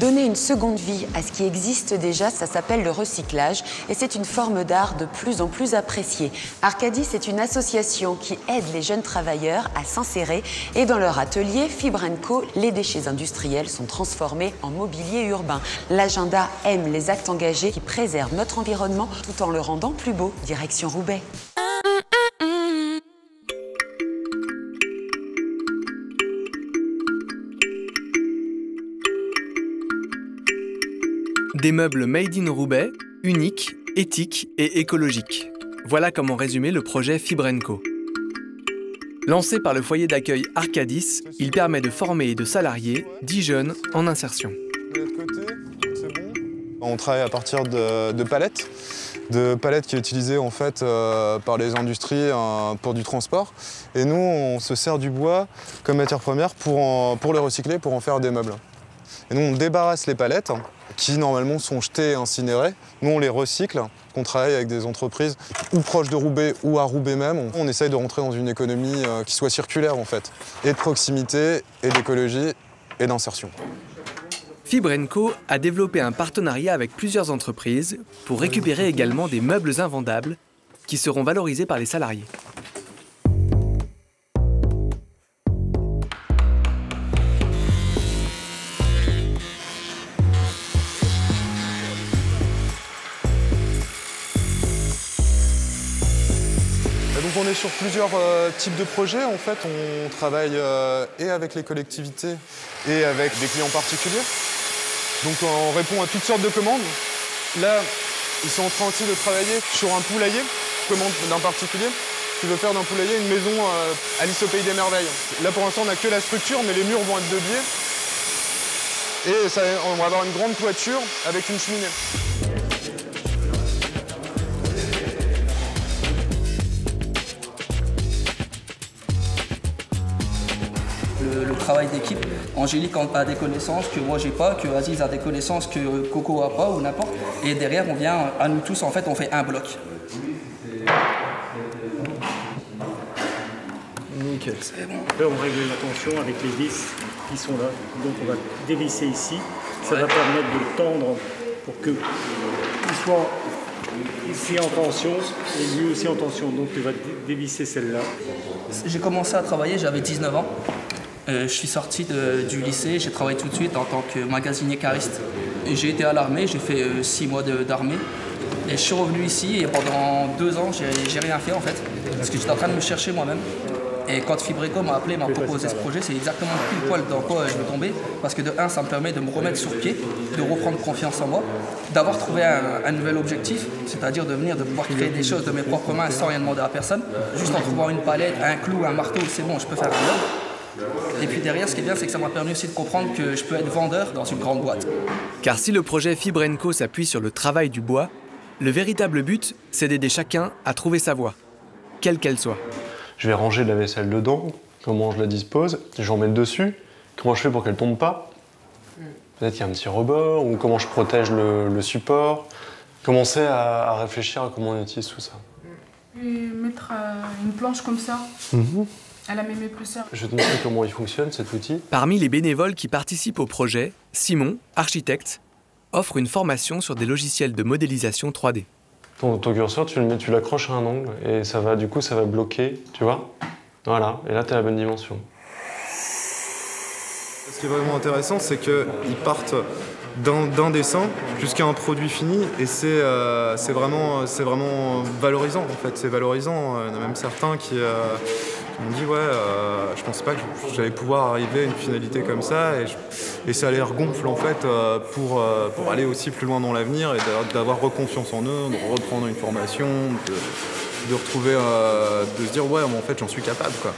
Donner une seconde vie à ce qui existe déjà, ça s'appelle le recyclage et c'est une forme d'art de plus en plus appréciée. Arcadis est une association qui aide les jeunes travailleurs à s'insérer et dans leur atelier Fibre & Co, les déchets industriels sont transformés en mobilier urbain. L'agenda aime les actes engagés qui préservent notre environnement tout en le rendant plus beau. Direction Roubaix. Des meubles made in Roubaix, uniques, éthiques et écologiques. Voilà comment résumer le projet Fibre & Co. Lancé par le foyer d'accueil Arcadis, il permet de former et de salarier 10 jeunes en insertion. De l'autre côté, c'est bon. On travaille à partir de palettes qui sont utilisées en fait par les industries pour du transport. Et nous, on se sert du bois comme matière première pour le recycler, pour en faire des meubles. Et nous, on débarrasse les palettes qui normalement sont jetées et incinérées. Nous, on les recycle. On travaille avec des entreprises ou proches de Roubaix ou à Roubaix même. On essaye de rentrer dans une économie qui soit circulaire en fait, et de proximité, et d'écologie, et d'insertion. Fibre & Co a développé un partenariat avec plusieurs entreprises pour récupérer également des meubles invendables qui seront valorisés par les salariés. Donc on est sur plusieurs types de projets. En fait, on travaille et avec les collectivités et avec des clients particuliers. Donc on répond à toutes sortes de commandes. Là, ils sont en train aussi de travailler sur un poulailler, commande d'un particulier, qui veut faire d'un poulailler une maison Alice au Pays des Merveilles. Là pour l'instant on n'a que la structure, mais les murs vont être de biais. Et on va avoir une grande toiture avec une cheminée. Le travail d'équipe. Angélique a des connaissances que moi j'ai pas, que Aziz a des connaissances que Coco a pas ou n'importe. Et derrière on vient, à nous tous en fait, on fait un bloc. Nickel. C'est bon. Là on règle la tension avec les vis qui sont là. Donc on va dévisser ici. Ça va permettre de le tendre pour qu'il soit ici en tension et lui aussi en tension. Donc tu vas dévisser celle-là. J'ai commencé à travailler, j'avais 19 ans. Je suis sorti du lycée, j'ai travaillé tout de suite en tant que magasinier cariste. J'ai été à l'armée, j'ai fait 6 mois d'armée. Et je suis revenu ici et pendant 2 ans, j'ai rien fait en fait. Parce que j'étais en train de me chercher moi-même. Et quand Fibre & Co m'a appelé, m'a proposé ce projet, c'est exactement pile poil dans quoi je vais tomber. Parce que de 1, ça me permet de me remettre sur pied, de reprendre confiance en moi, d'avoir trouvé un nouvel objectif, c'est-à-dire de pouvoir créer des choses de mes propres mains sans rien demander à personne. Juste en trouvant une palette, un clou, un marteau, c'est bon, je peux faire un œuvre. Et puis derrière, ce qui est bien, c'est que ça m'a permis aussi de comprendre que je peux être vendeur dans une grande boîte. Car si le projet Fibre & Co s'appuie sur le travail du bois, le véritable but, c'est d'aider chacun à trouver sa voie, quelle qu'elle soit. Je vais ranger de la vaisselle dedans, comment je la dispose, j'en mets dessus, comment je fais pour qu'elle tombe pas. Peut-être qu'il y a un petit rebord, ou comment je protège le support. Commencer à réfléchir à comment on utilise tout ça. Et mettre une planche comme ça, à la même épaisseur. Je vais te montrer comment il fonctionne cet outil. Parmi les bénévoles qui participent au projet, Simon, architecte, offre une formation sur des logiciels de modélisation 3D. Ton curseur, tu l'accroches à un angle et ça va bloquer, tu vois. Voilà, et là tu as la bonne dimension. Ce qui est vraiment intéressant, c'est qu'ils partent d'un dessin jusqu'à un produit fini et c'est vraiment valorisant en fait. C'est valorisant. Il y en a même certains qui m'ont dit je pensais pas que j'allais pouvoir arriver à une finalité comme ça et ça les regonfle en fait pour aller aussi plus loin dans l'avenir et d'avoir reconfiance en eux, de reprendre une formation, de retrouver, de se dire ouais mais en fait j'en suis capable quoi.